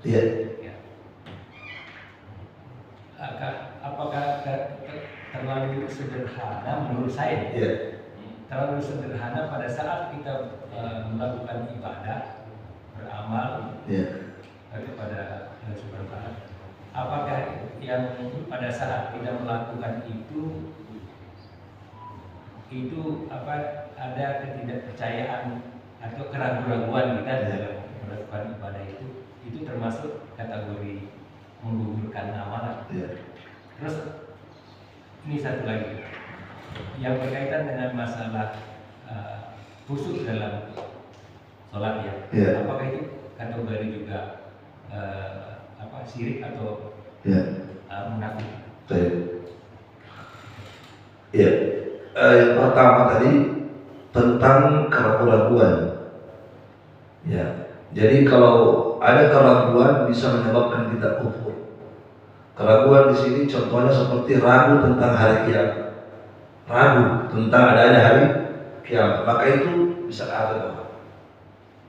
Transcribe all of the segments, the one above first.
Iya. Ya. Apakah terlalu sederhana menurut saya? Iya. Terlalu sederhana pada saat kita melakukan ibadah, beramal kepada Allah Subhanahu wa Ta'ala. Apakah yang pada saat kita melakukan itu ada ketidakpercayaan atau keraguan-raguan kita dalam melakukan ibadah itu termasuk kategori menggugurkan amalan. Terus ini satu lagi yang berkaitan dengan masalah khusyuk dalam sholat ya. Apakah itu kategori juga syirik atau munafik? Ya, yang pertama tadi tentang keraguan-raguan. Ya, jadi kalau ada keraguan bisa menyebabkan kita kufur. Keraguan di sini contohnya seperti ragu tentang hari kiamat, ragu tentang adanya hari kiamat, maka itu bisa kafir.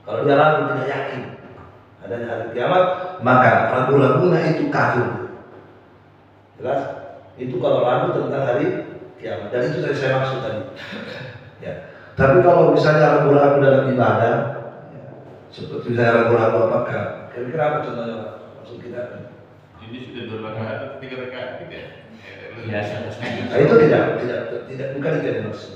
Kalau dia ragu, tidak yakin adanya hari kiamat, maka ragu-ragunya itu kafir. Jelas? Itu kalau ragu tentang hari kiamat, dan itu saya maksud tadi. Ya. Tapi kalau misalnya ragu-ragu dalam ibadah, seperti misalnya ragu-ragu apakah, kira-kira apa contohnya maksud kita? Ini sudah berlangganan 3 rakaat tidak? Ya, nah, itu tidak bukan itu yang maksud.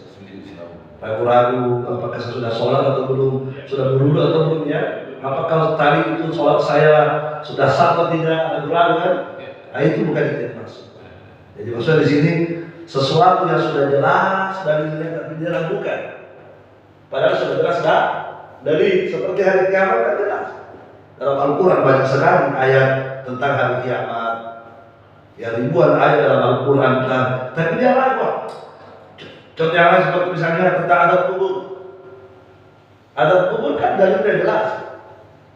Ragu-ragu apakah saya sudah sholat atau belum, sudah berwudu atau belum ya? Apakah tadi itu sholat saya sudah sah atau tidak? Ragu-ragu kan? Nah, itu bukan itu yang maksud. Jadi maksudnya di sini sesuatu yang sudah jelas dalilnya tapi dia ragukan. Padahal sudah jelas dari seperti hari kiamat kan jelas. Dalam Al-Quran banyak sekali ayat tentang hari kiamat. Ya ribuan ayat dalam Al-Quran tapi dia ragu. Contohnya seperti misalnya tentang adab kubur. Adab kubur kan dalilnya jelas.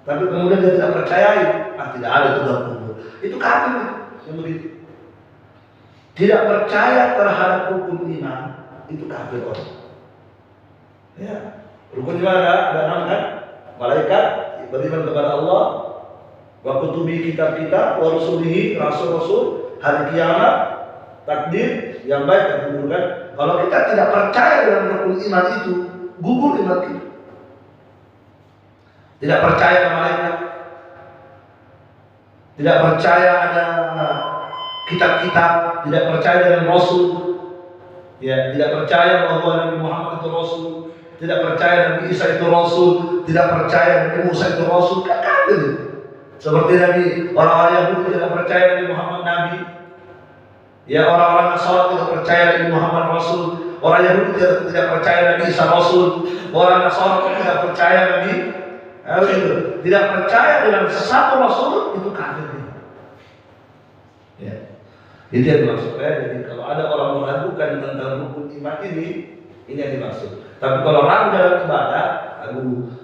Tapi kemudian dia tidak percayai, tidak ada itu adab kubur. Itu kafir yang begitu. Tidak percaya terhadap hukum iman itu kafir orang. Ya, rukun iman ada 6 kan? Malaikat, beriman kepada Allah, wa kutubi kitab-kitab, wa rusulihi, rasul-rasul, hari kiamat, takdir yang baik dan keburukan. Kalau kita tidak percaya dengan rukun iman itu, gugur iman kita. Tidak percaya kepada malaikat, tidak percaya ada kitab-kitab, tidak percaya dengan Rasul, ya, tidak percaya bahwa Nabi Muhammad itu Rasul, tidak percaya Nabi Isa itu Rasul, tidak percaya Nabi Musa itu Rasul, kan kafir. Seperti Nabi orang-orang Yahudi tidak percaya Nabi Muhammad Nabi, ya orang-orang Nasrani tidak percaya Nabi Muhammad Rasul, orang Yahudi tidak percaya Nabi Isa Rasul, orang Nasrani tidak percaya Nabi, tidak percaya dengan satu Rasul itu kafir. Ya. Itu yang dimaksud ya. Jadi kalau ada orang meragukan tentang rukun iman ini yang dimaksud. Tapi kalau ragu dalam ibadah,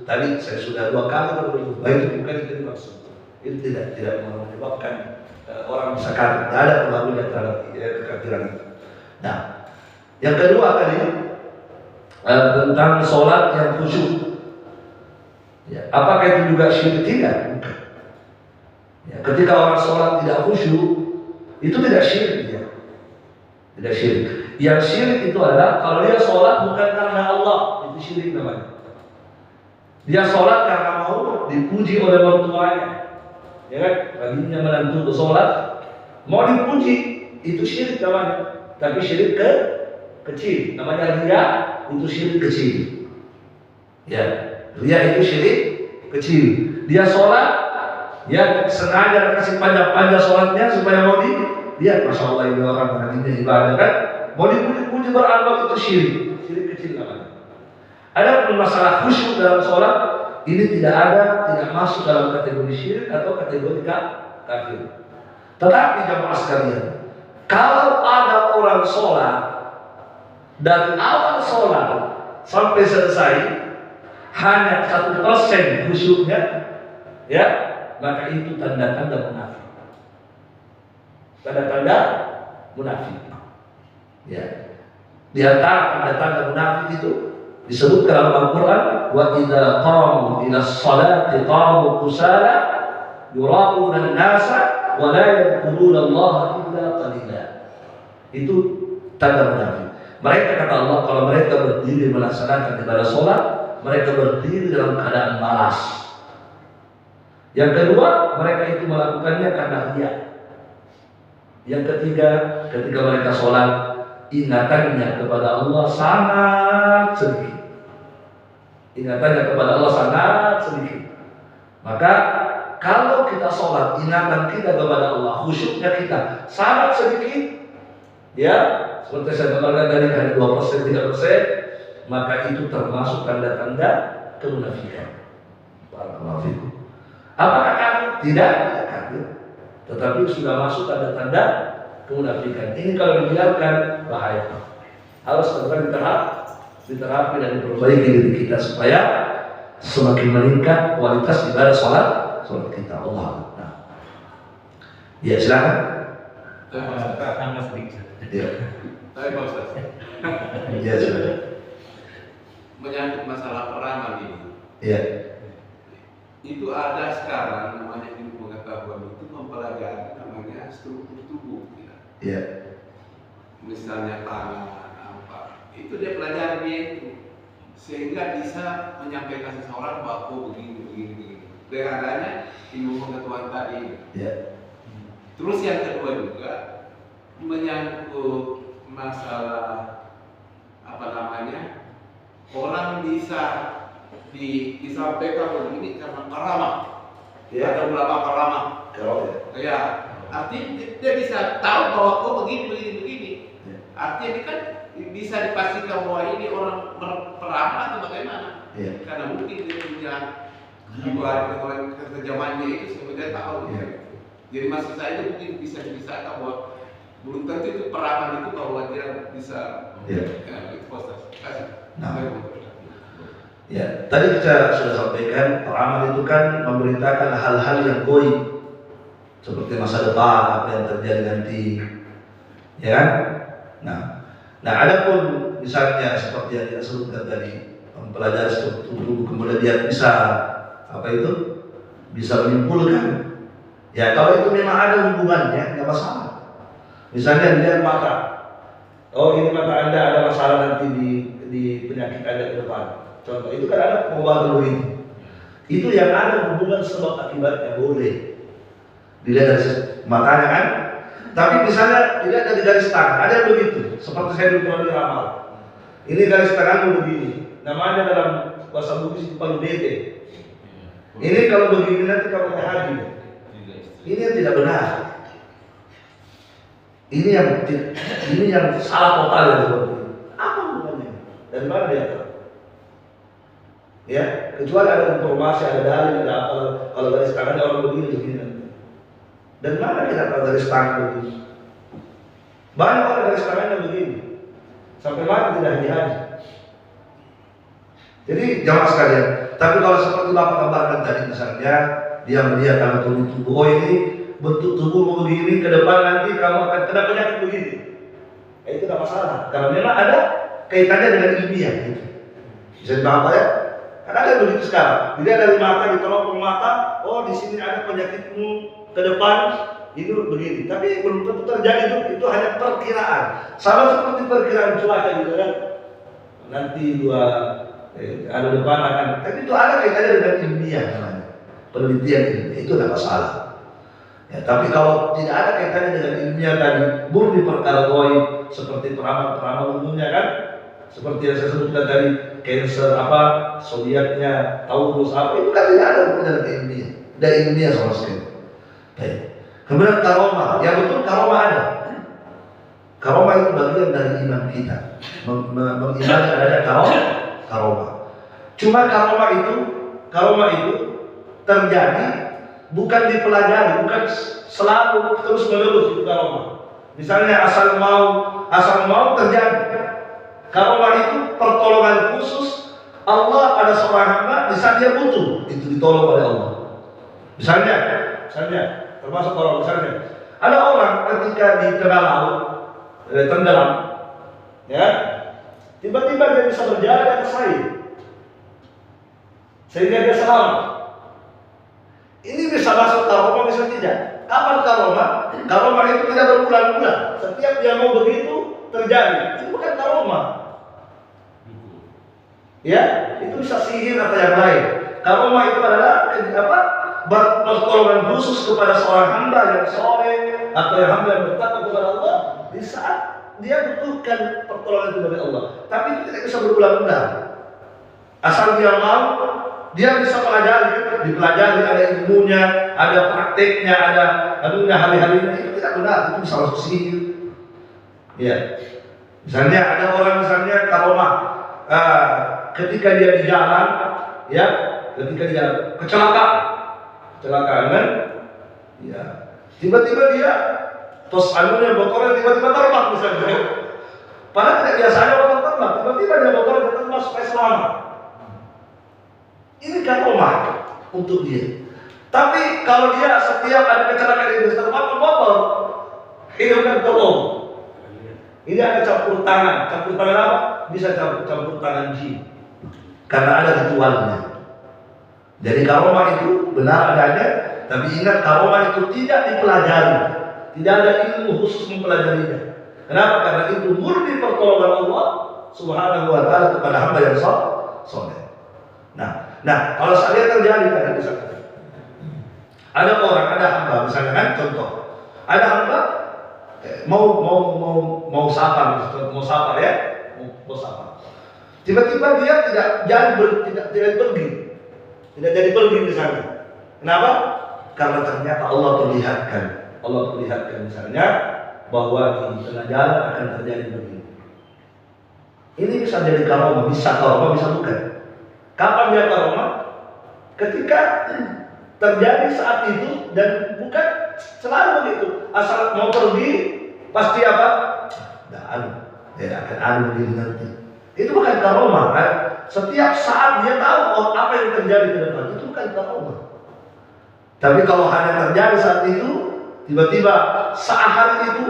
tadi saya sudah 2 kali berdoa, itu bukan itu dimaksud. Itu tidak menyebabkan orang bisa kafir. Tidak ada pengaruhnya terhadap kekafiran itu. Nah, yang kedua tadi tentang sholat yang khusyuk. Ya, apakah itu juga syirik? Tidak. Ya, ketika orang sholat tidak khusyuk, itu tidak syirik ya. Tidak syirik. Yang syirik itu adalah kalau dia sholat bukan karena Allah, itu syirik namanya. Dia sholat karena mau dipuji oleh orang tuanya, ya kan? Baginya menantu sholat mau dipuji, itu syirik namanya. Tapi syirik kecil, namanya riya, itu syirik kecil. Ya, riya itu syirik kecil. Dia sholat, ya sengaja kasih panjang-panjang sholatnya supaya mau lihat, masya Allah ini orang hatinya ibadah kan, mau dipuji-puji beramal itu syirik kecil namanya. Ada masalah khusyuk dalam sholat, ini tidak masuk dalam kategori syirik atau kategori kafir. Tetapi jamaah sekalian, kalau ada orang sholat dari awal sholat sampai selesai hanya 1% khusyuknya, ya, maka itu tanda-tanda munafik. Tanda-tanda munafik. Ya. Di antara tanda-tanda munafik itu disebut dalam Al-Qur'an, wa idza qamu ila sholati qamu kusala yura'una an-nasa wa la yadhkuruna Allah illa qalila. Itu tanda munafik. Mereka kata Allah, kalau mereka berdiri melaksanakan ibadah sholat, mereka berdiri dalam keadaan malas. Yang kedua, mereka itu melakukannya karena riya. Yang ketiga, ketika mereka sholat, ingatannya kepada Allah sangat sedikit. Ingatannya kepada Allah sangat sedikit. Maka kalau kita sholat, ingatan kita kepada Allah, khusyuknya kita sangat sedikit, ya, seperti saya katakan tadi, hanya 2%, 3%, maka itu termasuk tanda-tanda kemunafikan. Barakallahu fikum. Apakah kafir? Tidak kafir. Tetapi sudah masuk tanda-tanda kemunafikan. Ini kalau dibiarkan bahaya. Harus segera diterapi dan diperbaiki diri kita supaya semakin meningkat kualitas ibadah sholat kita. Allah. Nah. Ya, silakan. Tambah sedikit. Ya. Tapi Pak Ustaz, Ya, silakan. menyangkut masalah peramal ini, Ya. itu ada sekarang namanya ilmu pengetahuan itu mempelajari namanya struktur tubuh, ya. Ya. Misalnya tangan apa, itu dia pelajari dia itu sehingga bisa menyampaikan seseorang bahwa oh, begini. Dengan adanya ilmu pengetahuan tadi. Ya. Terus yang kedua juga menyangkut masalah apa namanya, orang bisa disampaikan begini karena karamah. Ya. Ada ulama karamah. Kalau ya. Ya, artinya dia bisa tahu bahwa oh begini. Ya. Artinya dia kan bisa dipastikan bahwa ini orang peramal atau bagaimana. Ya. Karena mungkin dia punya jiwa orang kekejamannya itu sebenarnya tahu. Ya. Jadi maksud saya itu mungkin bisa dipisahkan bahwa belum tentu itu peramal itu bahwa dia bisa. Ya. Itu proses. Kasih. Nah. Ya, tadi kita sudah sampaikan peramal itu kan memberitakan hal-hal yang goib, seperti masa depan, apa yang terjadi nanti, ya kan? Nah, adapun misalnya seperti yang kita sebutkan tadi, mempelajari struktur tubuh, kemudian dia bisa bisa menyimpulkan. Ya, kalau itu memang ada hubungannya, nggak masalah. Misalnya dilihat mata, oh ini mata Anda ada masalah nanti di penyakit Anda ke depan. Contoh, itu kan ada pengobatan begitu. Itu yang ada hubungan sebab akibatnya boleh dilihat dari matanya kan. Tapi misalnya dilihat dari garis tangan, ada yang begitu. Seperti saya dulu pernah diramal. Ini garis tanganmu begini. Namanya dalam bahasa Bugis itu paling bete. Ini kalau begini nanti kamu haji. Ini yang tidak benar. Ini yang salah total ya seperti ini. Apa hubungannya? Dari mana dia tahu? Ya, kecuali ada informasi, ada dalil, ada apa. Kalau garis tangannya orang begini nanti. Dan mana kita tahu garis tangan begini? Banyak orang garis tangannya begini, sampai mati tidak haji. Jadi jamaah sekalian. Tapi kalau seperti Bapak gambarkan tadi misalnya, dia melihat kalau tubuh, oh ini bentuk tubuhmu begini, ke depan nanti kamu akan kena penyakit begini. Itu tidak masalah, karena memang ada kaitannya dengan ilmiah gitu. Bisa dipahami ya? Karena ada begitu sekarang. Dilihat dari mata, di teropong mata, oh di sini ada penyakitmu ke depan, itu begini. Tapi belum tentu terjadi itu hanya perkiraan. Sama seperti perkiraan cuaca juga kan. Nanti ada depan akan, tapi itu ada kaitannya dengan ilmiah namanya. Penelitian ilmiah itu tidak masalah. Ya, tapi kalau tidak ada kaitannya dengan ilmiah tadi, murni perkara goib seperti peramal umumnya kan. Seperti yang saya sebutkan tadi, cancer zodiaknya, Taurus apa, itu kan tidak ada hubungannya dengan ilmiah. Dan ilmiah sama sekali. Baik. Kemudian karomah, yang betul karomah ada. Karomah itu bagian dari iman kita. Mengimani adanya karomah. Cuma karomah itu terjadi bukan dipelajari, bukan selalu terus menerus itu karomah. Misalnya asal mau terjadi. Karomah itu pertolongan khusus Allah pada seorang hamba di saat dia butuh, itu ditolong oleh Allah. Misalnya termasuk orang misalnya ada orang ketika di tengah laut tenggelam, ya tiba-tiba dia bisa berjalan di atas air sehingga dia selamat. Ini Ini bisa masuk karomah, bisa tidak. Kapan karomah? Karomah itu tidak berulang-ulang. Setiap dia mau begitu terjadi. Itu bukan karomah. Ya, itu bisa sihir atau yang lain. Karomah itu adalah pertolongan khusus kepada seorang hamba yang soleh atau yang hamba yang bertakwa kepada Allah di saat dia butuhkan pertolongan itu dari Allah. Tapi itu tidak bisa berulang-ulang. Asal dia mau, dia bisa dipelajari, ada ilmunya, ada prakteknya, ada hari-harinya. Itu tidak benar, itu bisa masuk sihir. Ya, misalnya ada orang karomah, ketika dia di jalan, ya, ketika dia kecelakaan kan, ya, tiba-tiba dia motornya tiba-tiba terbang misalnya. Padahal tidak biasanya motor terbang, tiba-tiba dia motornya terbang supaya selamat. Ini karomah untuk dia. Tapi kalau dia setiap ada kecelakaan dia terbang motor, itu kan tolong. Ini ada campur tangan apa? Bisa campur tangan jin. Karena ada ritualnya. Jadi karomah itu benar adanya, tapi ingat karomah itu tidak dipelajari. Tidak ada ilmu khusus mempelajarinya. Kenapa? Karena itu murni pertolongan Allah Subhanahu wa taala kepada hamba yang soleh. Nah, kalau saya terjadi tadi misalnya, ada orang, ada hamba, misalnya kan contoh, ada hamba mau sapa ya, mau sapa. Tiba-tiba dia tidak jadi pergi misalnya. Kenapa? Karena ternyata Allah perlihatkan misalnya bahwa di tengah jalan akan terjadi begini. Ini bisa jadi karomah, bisa bukan. Kapan dia karomah? Ketika terjadi saat itu dan bukan selalu begitu. Asal mau pergi pasti apa? Akan begini nanti. Itu bukan karomah kan? Setiap saat dia tahu apa yang terjadi ke depan, itu bukan karomah. Tapi kalau hanya terjadi saat itu, tiba-tiba saat hari itu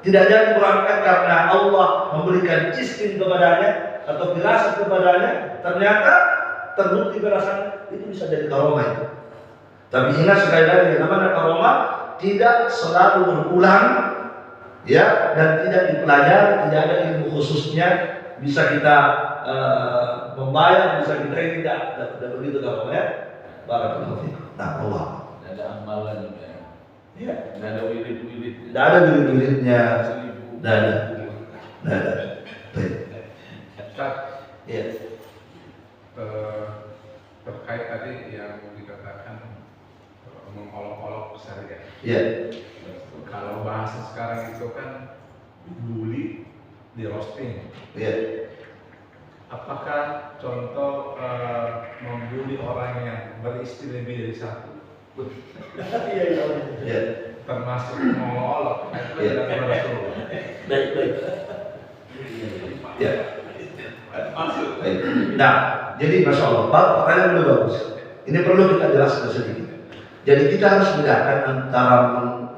tidak jadi berangkat karena Allah memberikan izin kepadanya atau firasat kepadanya, ternyata terbukti firasatnya, itu bisa jadi karomah itu. Tapi ingat sekali lagi, namanya karomah tidak selalu berulang, ya, dan tidak dipelajari, tidak ada ilmu khususnya. Bisa kita membayar, bisa kita tidak begitu karomah ya. Barakallahu fiik. Nah, Allah. Tidak ada amalan ya. Ya. Tidak ada wirid-wirid. Tidak ada wirid-wiridnya. Tidak ada. Baik. Ustaz, Ya. terkait tadi yang dikatakan mengolok-olok syariat. Ya. Kalau bahasa sekarang itu kan bully, di roasting. Ya. Apakah contoh membuli orang yang beristri lebih dari satu? Ya. Termasuk mengolok, itu Ya. tidak Rasulullah. Baik. Ya. Masuk. Baik. Nah, jadi masya Allah, pertanyaan lebih bagus. Ini perlu kita jelaskan sedikit. Jadi kita harus bedakan antara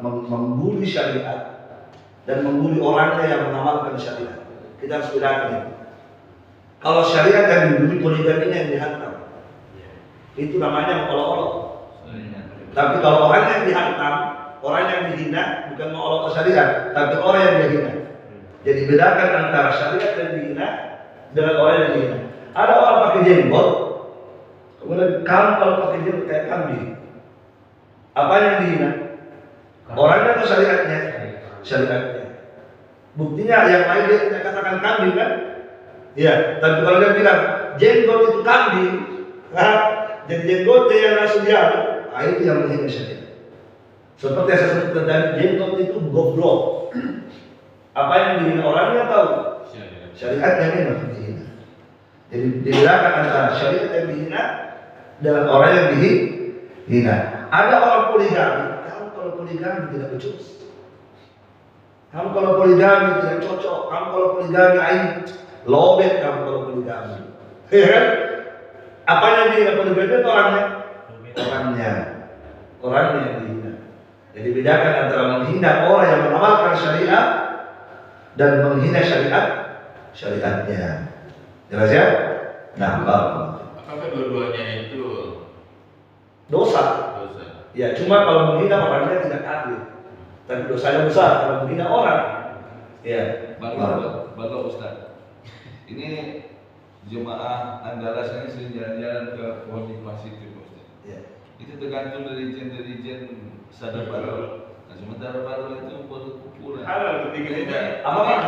membuli syariat dan membuli orangnya yang mengamalkan syariat. Kita harus bedakan itu. Kalau syariat yang dibuli, poligaminya yang dihantam, itu namanya mengolok-olok. Tapi kalau orang yang dihantam, orang yang dihina, bukan mengolok syariat, tapi orang yang dihina. Jadi bedakan antara syariat yang dihina dengan orang yang dihina. Ada orang pakai jenggot, kemudian kamu kalau pakai jenggot kayak kambing. Apa yang dihina? Orangnya atau syariatnya? Syariatnya. Buktinya yang lain dia tidak katakan kambing kan? Iya, tapi kalau dia bilang jenggot itu kambing, jadi jenggotnya yang langsung diambil, itu yang menghina syariat. Seperti yang saya sebutkan tadi, jenggot itu goblok. Apa yang dihina orangnya tahu? Syariatnya memang dihina. Jadi dibedakan antara syariat yang dihina dengan orang yang dihina. Ada orang poligami, kamu kalau poligami tidak becus. Kamu kalau poligami tidak cocok, kamu kalau poligami aib, lobet kamu kalau poligami. Ya kan? Apanya dihina poligami itu orangnya? Orangnya yang dihina. Jadi bedakan antara menghina orang yang mengamalkan syariat dan menghina syariatnya. Jelas ya? Nah, apakah dua-duanya itu dosa. Ya, cuma kalau menghina orangnya tidak kafir. Tapi dosanya besar kalau menghina orang. Ya. Bagus Ustaz. Ini jemaah Andalas ini sering jalan-jalan ke Wonipah situ Ustaz. Ya. Itu tergantung dari dirijen sadar balok. Nah, sementara balok itu berkumpulan. Halal ketiganya. Apa Pak?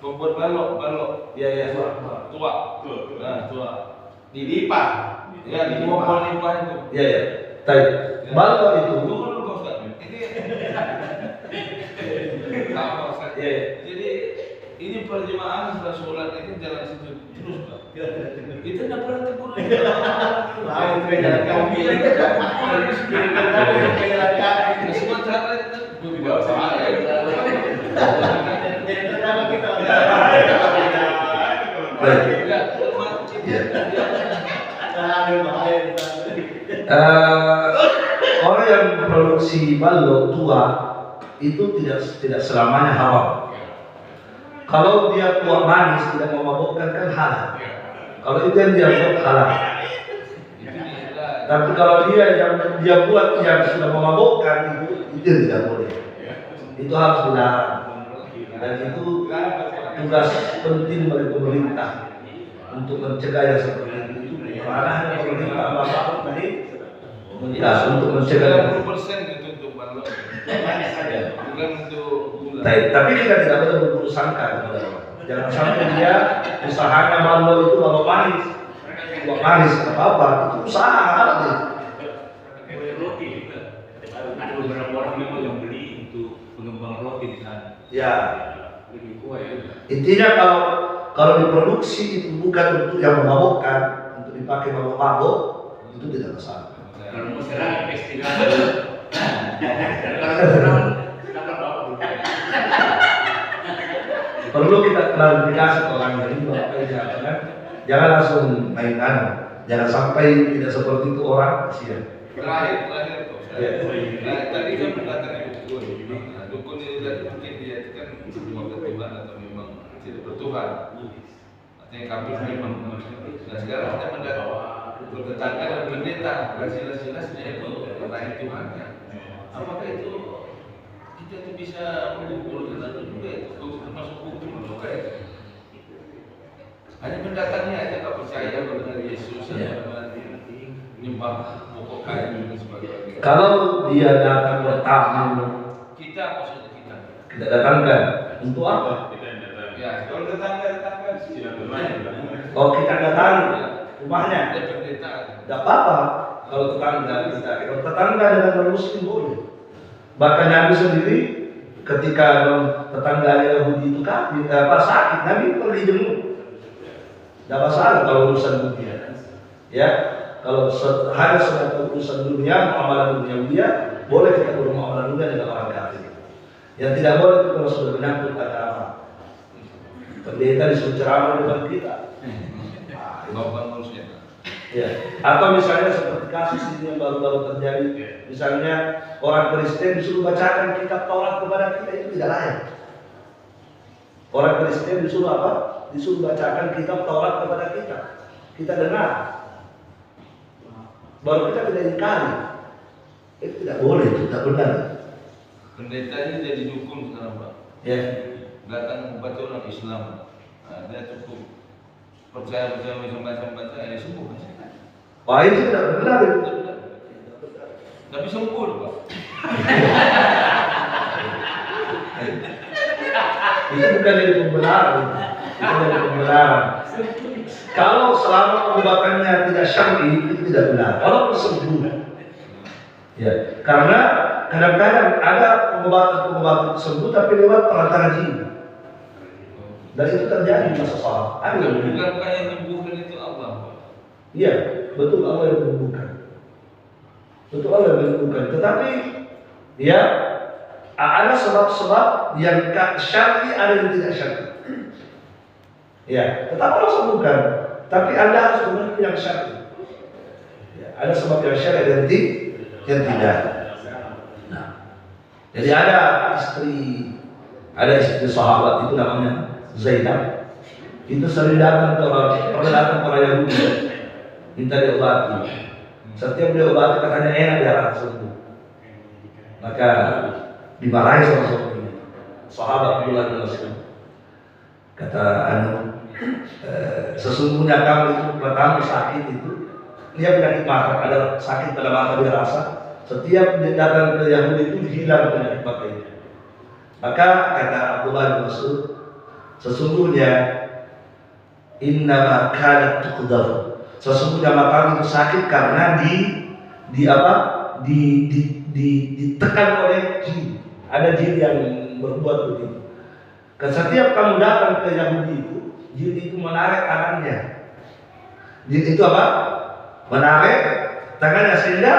Pembuat balok. Ya. Tua. Nah, tua. Di Lipa. Ya, di Wonipah itu. Ya. Tapi balok itu. Tunggu dulu Ustaz. Ini apa Ustaz? Ya. Jadi ini perjemaah setelah sholat itu jalan situ terus Pak. Itu tidak pernah tegur. Lain jalan kaki. Semua cara itu Tidak salah. Orang yang memproduksi balok tua itu tidak selamanya haram. Kalau dia tua manis tidak memabukkan kan halal. Kalau itu yang dia buat halal. Tapi kalau dia buat yang sudah memabukkan itu tidak boleh. Itu harus dilarang. Dan itu tugas penting bagi pemerintah untuk mencegah yang seperti itu. Karena pemerintah bapak tadi untuk mencegah. 90% itu untuk balok. Bukan untuk gula. Tapi kita tidak boleh berburuk sangka. Jangan sampai dia usahanya balok itu balok manis. Balok manis apa itu usaha apa Roti juga. Ada beberapa orang memang yang beli untuk pengembang roti di sana. Ya. Bikin kue juga. Intinya kalau diproduksi itu bukan untuk yang memabukkan, untuk dipakai mabuk-mabuk itu tidak masalah. Kalau mau serang festival. Kalau serang Perlu kita klarifikasi ke orang ini bahwa jangan langsung mainan, jangan sampai tidak seperti itu orang kasihan. Terakhir Ya. Nah, tadi kan berkata dukun. Nah, dukun itu mungkin dia itu kan cuma bertuhan atau memang tidak bertuhan. Artinya kafir memang. Nah sekarang kita mendapat bertetangga dan pendeta, jelas-jelas dia itu lain Tuhannya. Apakah itu kita itu bisa mengukur atau juga itu termasuk hukum juga itu? Hanya pendatangnya aja tak percaya kepada Yesus dan menyembah pokok kayu dan sebagainya. Kalau dia datang bertamu, Kita maksudnya kita. datangkan untuk apa? Ya, kalau tetangga Kalau kita datang rumahnya, ada pendeta. tidak apa-apa. Kalau tetangga kita, kalau tetangga dengan non muslim boleh. Bahkan Nabi sendiri ketika tetangga Yahudi itu sakit, Nabi pergi jenguk. Tidak masalah kalau urusan dunia. Ya, kalau hanya sebatas urusan dunia, muamalah dunia, boleh kita bermuamalah dunia dengan orang kafir. Yang tidak boleh itu kalau sudah menyangkut agama. Pendeta disuruh ceramah depan kita. Bapak manusia. Ya. Atau misalnya seperti kasus ini yang baru-baru terjadi, misalnya orang Kristen disuruh bacakan kitab Taurat kepada kita, itu tidak layak. Orang Kristen disuruh apa? Disuruh bacakan kitab Taurat kepada kita. Kita dengar. Baru kita tidak ingkari. Itu tidak boleh, itu tidak benar. Pendeta ini jadi dukun sekarang Pak. Ya. Datang membaca orang Islam. Nah, dia cukup percaya macam-macam baca ini sembuh. Wah, itu tidak benar. Tapi sembuh Pak. Itu bukan dari pembenaran. Itu dari pembenaran. Kalau selama pengobatannya tidak syar'i itu tidak benar. Kalau sembuh. Ya, karena kadang-kadang ada pengobatan sembuh tapi lewat perantara jin. Dan itu terjadi di masa sahabat. Ada yang begitu. Bukankah yang menyembuhkan itu Allah Pak? Iya, betul Allah yang menyembuhkan. Betul Allah yang menyembuhkan. Tetapi ya ada sebab-sebab yang syar'i, ada yang tidak syar'i. Ya, tetap Allah sembuhkan. Tapi Anda harus memenuhi yang syar'i. Ya, ada sebab yang syar'i dan yang tidak. Nah, jadi ada istri sahabat itu namanya Zainab. Itu sering datang ke orang Yahudi minta diobati. Setiap diobati katanya enak dia langsung sembuh. Maka dimarahi sama suaminya. Sahabat Abdullah bin Mas'ud kata sesungguhnya kamu itu pertama sakit itu, dia penyakit mata, ada sakit pada mata dia rasa. Setiap dia datang ke Yahudi itu hilang penyakit mata itu. Maka kata Abdullah bin Mas'ud, sesungguhnya innama kanat tuqdar. Sesungguhnya mata itu sakit karena ditekan oleh jin. Ada jin yang berbuat begitu. Setiap kamu datang ke Yahudi itu, jin itu menarik tangannya. Jin itu apa? Menarik tangannya sehingga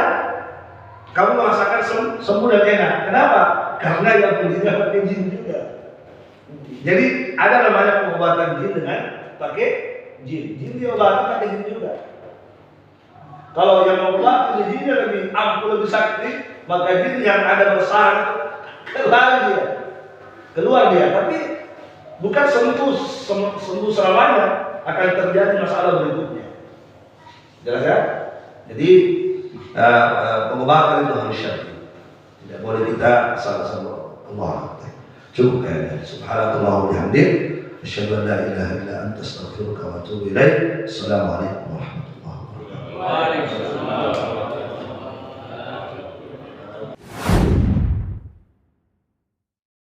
kamu merasakan sembuh dan enak. Kenapa? Karena yang berdiri pakai jin juga. Jadi ada namanya pengobatan jin dengan pakai jin. Jin diobati pakai jin juga. Kalau yang mengobati jinnya lebih ampuh, lebih sakti, maka jin yang ada bersarang keluar dia. Tapi bukan sembuh selamanya, akan terjadi masalah berikutnya. Jelas ya? Jadi pengobatan itu harus syar'i. Tidak boleh kita salah-salah Allah. Cukup kayaknya. Subhanakallah wa bihamdik, asyhadu an la ilaha illa anta, astaghfiruka wa atubu ilaik. Assalamualaikum warahmatullahi wabarakatuh. Waalaikumsalam.